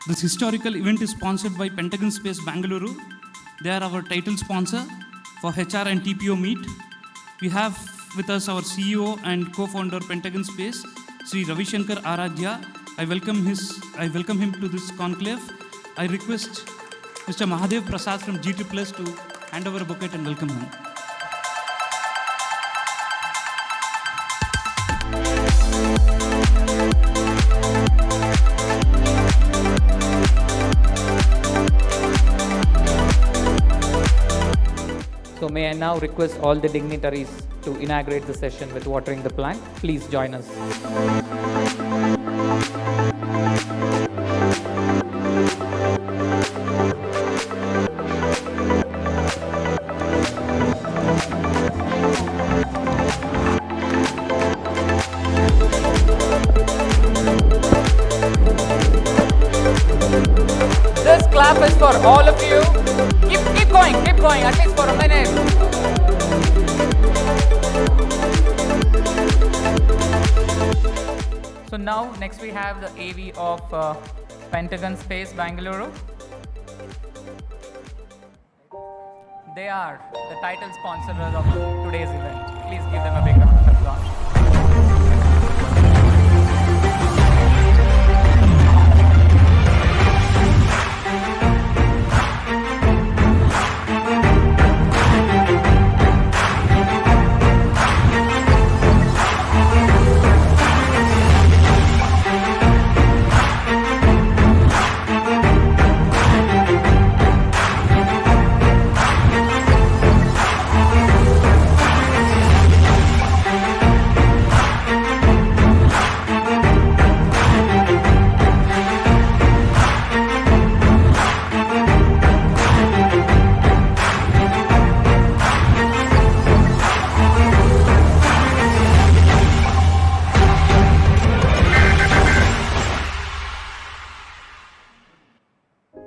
This historical event is sponsored by Pentagon Space Bangalore. They are our title sponsor for HR and TPO Meet. We have with us our CEO and co-founder Pentagon Space, Sri Ravi Shankar Aradhya. I welcome him to this conclave. I request Mr. Mahadev Prasad from GTPlus to hand over a bucket and welcome him. So may I now request all the dignitaries to inaugurate the session with watering the plant. Please join us. This clap is for all of you. Keep going, at least for a minute. So now, next we have the AV of Pentagon Space Bangalore. They are the title sponsors of today's event. Please give them a big round of applause.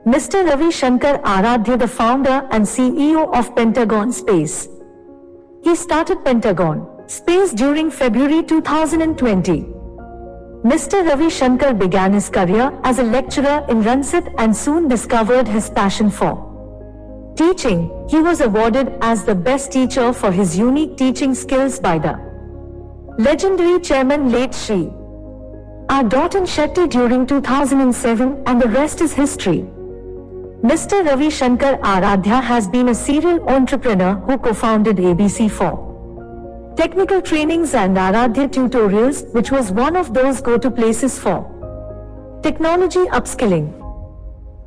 Mr. Ravi Shankar Aradhya, the founder and CEO of Pentagon Space. He started Pentagon Space during February 2020. Mr. Ravi Shankar began his career as a lecturer in Ransit and soon discovered his passion for teaching. He was awarded as the best teacher for his unique teaching skills by the legendary chairman late Shri R. Shetty during 2007, and the rest is history. Mr. Ravi Shankar Aradhya has been a serial entrepreneur who co-founded ABC for technical trainings and Aradhya tutorials, which was one of those go-to places for technology upskilling.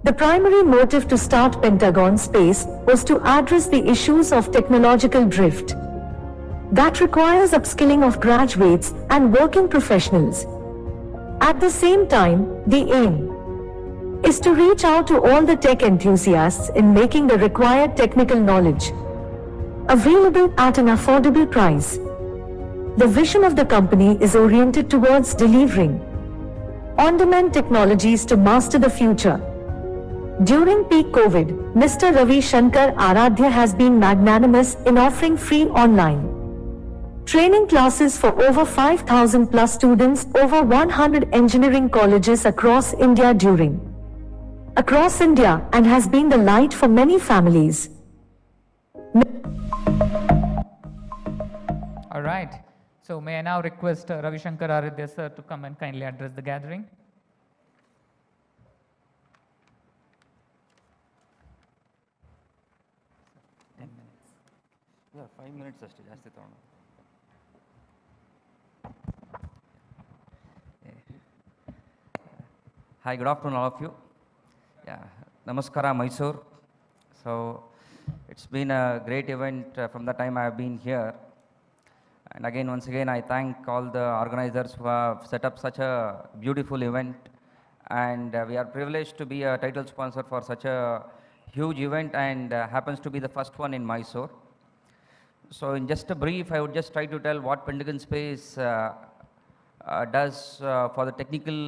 The primary motive to start Pentagon Space was to address the issues of technological drift that requires upskilling of graduates and working professionals. At the same time, the aim is to reach out to all the tech enthusiasts in making the required technical knowledge available at an affordable price. The vision of the company is oriented towards delivering on-demand technologies to master the future. During peak COVID, Mr. Ravi Shankar Aradhya has been magnanimous in offering free online training classes for over 5,000 plus students, over 100 engineering colleges across India and has been the light for many families. All right. So may I now request Ravi Shankar Aradhya sir to come and kindly address the gathering. Yeah, 5 minutes ಅಷ್ಟೇ ಜಾಸ್ತಿ ತಗೊಂಡು. Hi, good afternoon all of you. Yeah, Namaskara Mysore. So it's been a great event from the time I have been here. And again, once again, I thank all the organizers who have set up such a beautiful event. And we are privileged to be a title sponsor for such a huge event, and happens to be the first one in Mysore. So in just a brief, I would just try to tell what Pentagon Space does for the technical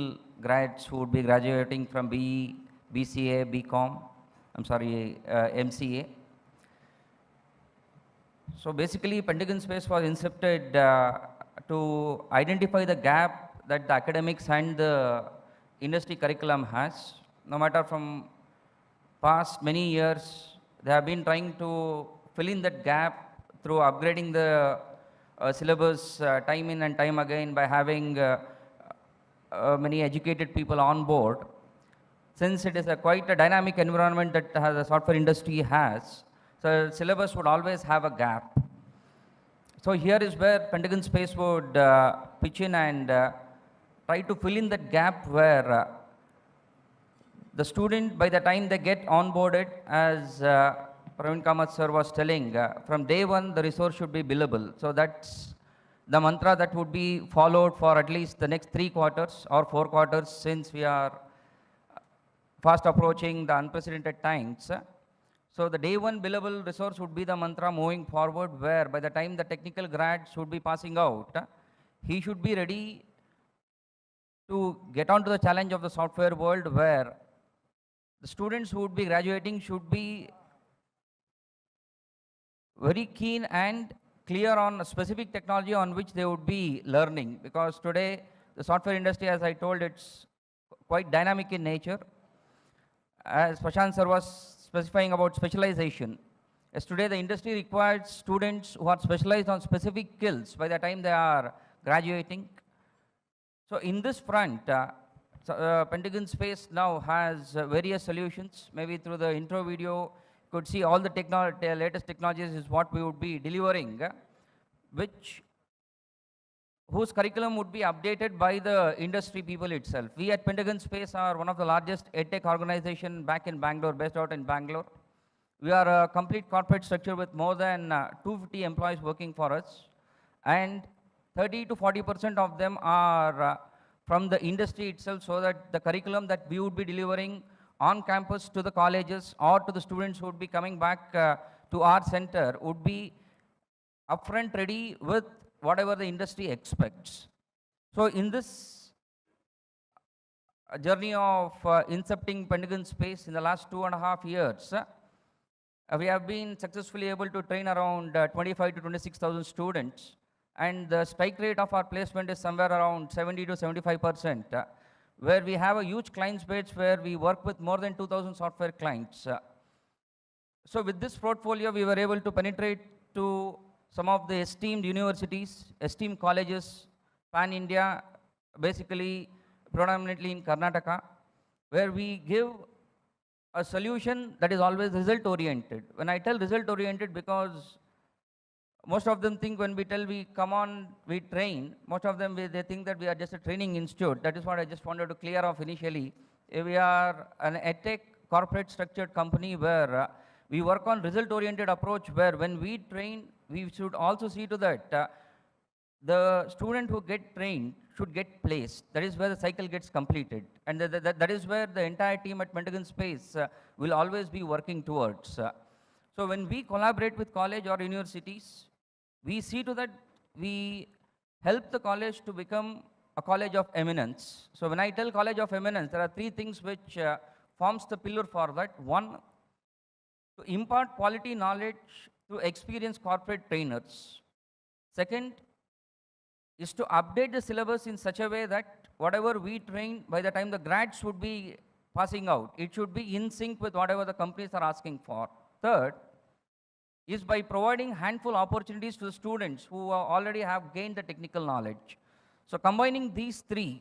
grads who would be graduating from BE, BCA, BCom, MCA. So basically, Pentagon Space was incepted to identify the gap that the academics and the industry curriculum has. no matter from past many years, they have been trying to fill in that gap through upgrading the syllabus time in and time again by having many educated people on board. Since it is quite a dynamic environment that the software industry has, so syllabus would always have a gap. So here is where Pentagon Space would pitch in and try to fill in that gap where the student, by the time they get onboarded, as Praveen Kamath sir was telling, from day one the resource should be billable. So that's the mantra that would be followed for at least the next 3 quarters or 4 quarters, since we are fast approaching the unprecedented times. So the day one billable resource would be the mantra moving forward, where by the time the technical grads should be passing out, he should be ready to get onto the challenge of the software world, where the students who would be graduating should be very keen and clear on a specific technology on which they would be learning. Because today, the software industry, as I told, it's quite dynamic in nature. As Prashant sir was specifying about specialization, as today the industry requires students who are specialized on specific skills by the time they are graduating. So in this front, Pentagon Space now has various solutions. Maybe through the intro video, you could see all the latest technologies is what we would be delivering, whose curriculum would be updated by the industry people itself. We at Pentagon Space are one of the largest edtech organization back in Bangalore, based out in Bangalore. We are a complete corporate structure with more than 250 employees working for us, and 30 to 40% of them are from the industry itself, so that the curriculum that we would be delivering on campus to the colleges or to the students who would be coming back to our center would be upfront ready with whatever the industry expects. So in this journey of incepting Pentagon Space in the last 2.5 years, we have been successfully able to train around 25 to 26,000 students, and the strike rate of our placement is somewhere around 70 to 75%, where we have a huge client base where we work with more than 2,000 software clients. So with this portfolio, we were able to penetrate to some of the esteemed universities, esteemed colleges, pan-India, basically predominantly in Karnataka, where we give a solution that is always result-oriented. When I tell result-oriented, because most of them think when we tell we come on, we train, most of them, they think that we are just a training institute. That is what I just wanted to clear off initially. We are an edtech corporate structured company where we work on result-oriented approach, where when we train, we should also see to that the student who get trained should get placed. That is where the cycle gets completed. And that is where the entire team at Pentagon Space will always be working towards. So when we collaborate with college or universities, we see to that we help the college to become a college of eminence. So when I tell college of eminence, there are 3 things which forms the pillar for that. One, to impart quality knowledge to experienced corporate trainers. Second, is to update the syllabus in such a way that whatever we train, by the time the grads would be passing out, it should be in sync with whatever the companies are asking for. Third, is by providing handful opportunities to the students who already have gained the technical knowledge. So combining these 3,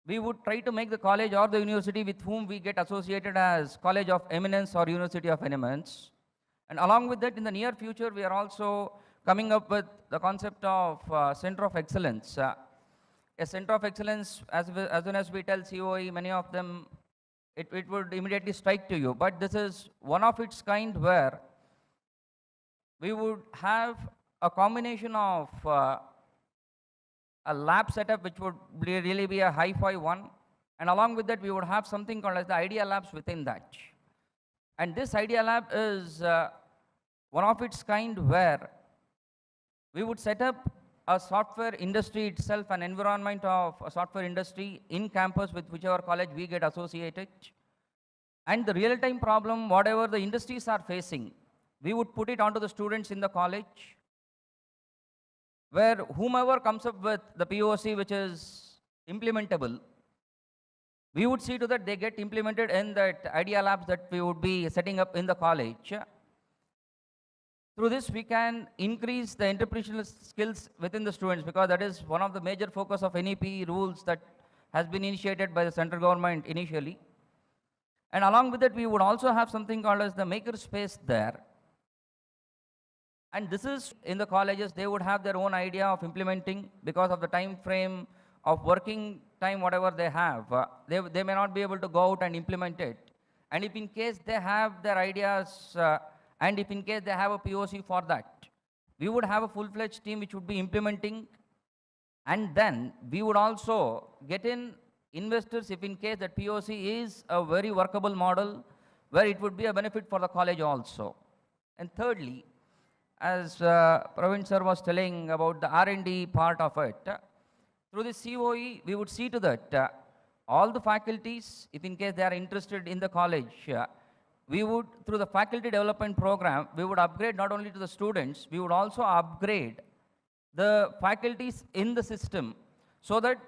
we would try to make the college or the university with whom we get associated as College of Eminence or University of Eminence. And along with that, in the near future, we are also coming up with the concept of Center of Excellence. A Center of Excellence, as soon as we tell COE, many of them, it would immediately strike to you. But this is one of its kind, where we would have a combination of a lab setup, which would really be a hi-fi one. And along with that, we would have something called as the Idea Labs within that. And this Idea Lab is one of its kind, where we would set up a software industry itself, an environment of a software industry in campus with whichever college we get associated. And the real-time problem, whatever the industries are facing, we would put it onto the students in the college, where whomever comes up with the POC which is implementable, we would see to that they get implemented in that idea labs that we would be setting up in the college. Through this, we can increase the entrepreneurial skills within the students, because that is one of the major focus of NEP rules that has been initiated by the central government initially. And along with it, we would also have something called as the maker space there. And this is in the colleges, they would have their own idea of implementing because of the time frame of working time, whatever they have. They may not be able to go out and implement it. And if in case they have their ideas, and if in case they have a POC for that, we would have a full-fledged team which would be implementing. And then we would also get in investors if in case that POC is a very workable model where it would be a benefit for the college also. And thirdly, as Praveen sir was telling about the R&D part of it, through the COE, we would see to that all the faculties, if in case they are interested in the college, we would, through the faculty development program, we would upgrade not only to the students, we would also upgrade the faculties in the system so that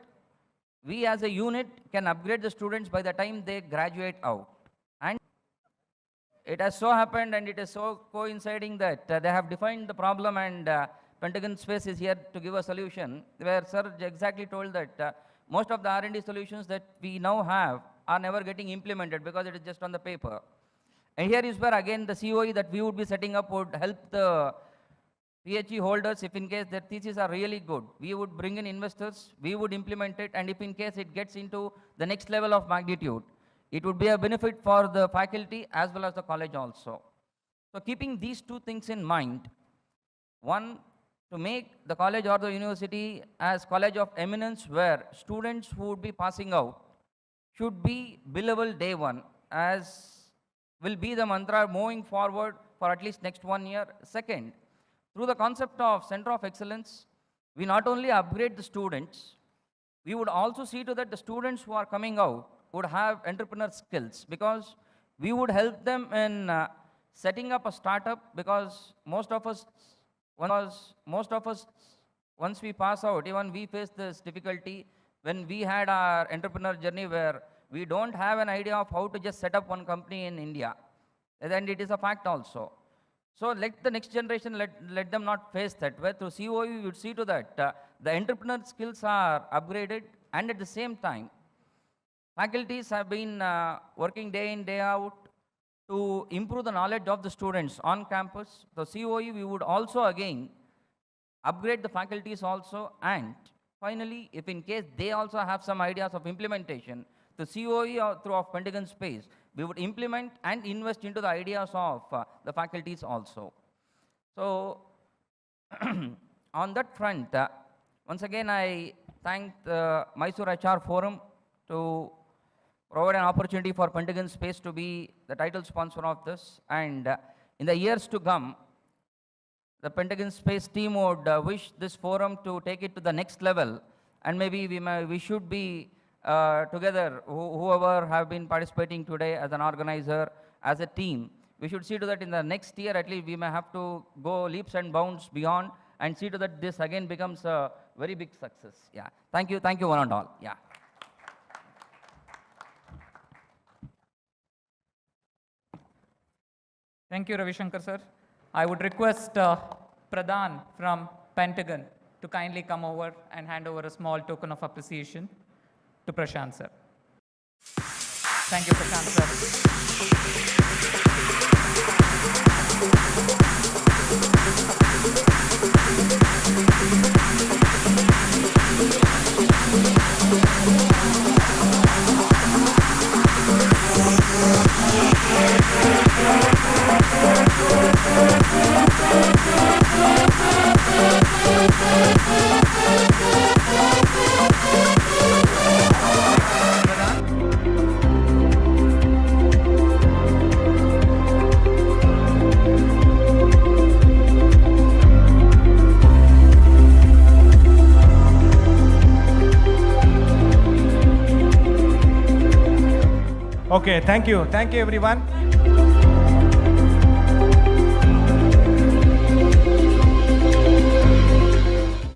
we as a unit can upgrade the students by the time they graduate out. And it has so happened, and it is so coinciding that they have defined the problem, and Pentagon Space is here to give a solution, where sir exactly told that most of the R&D solutions that we now have are never getting implemented because it is just on the paper. And here is where again the COE that we would be setting up would help the PhD holders if in case their theses are really good. We would bring in investors, we would implement it, and if in case it gets into the next level of magnitude, it would be a benefit for the faculty as well as the college also. So keeping these two things in mind, one, to make the college or the university as college of eminence where students who would be passing out should be billable day one, as will be the mantra moving forward for at least next 1 year. Second, through the concept of Center of Excellence, we not only upgrade the students, we would also see to that the students who are coming out would have entrepreneur skills, because we would help them in setting up a startup, because most of us, once we pass out, even we face this difficulty when we had our entrepreneur journey where we don't have an idea of how to just set up one company in India. And it is a fact also. So let the next generation, let them not face that. Where through COE, we would see to that the entrepreneur skills are upgraded, and at the same time, faculties have been working day in, day out to improve the knowledge of the students on campus. The COE, we would also again upgrade the faculties also. And finally, if in case they also have some ideas of implementation, the COE or through of Pentagon Space, we would implement and invest into the ideas of the faculties also. So on that front, once again, I thank the Mysuru HR Forum to provide an opportunity for Pentagon Space to be the title sponsor of this. And in the years to come, the Pentagon Space team would wish this forum to take it to the next level. And maybe we should be together, whoever have been participating today as an organizer, as a team, we should see to that in the next year at least we may have to go leaps and bounds beyond and see to that this again becomes a very big success. Yeah. Thank you one and all. Yeah. Thank you, Ravi Shankar sir. I would request Pradhan from Pentagon to kindly come over and hand over a small token of appreciation to Prashant sir. Thank you, Prashant Okay, thank you everyone.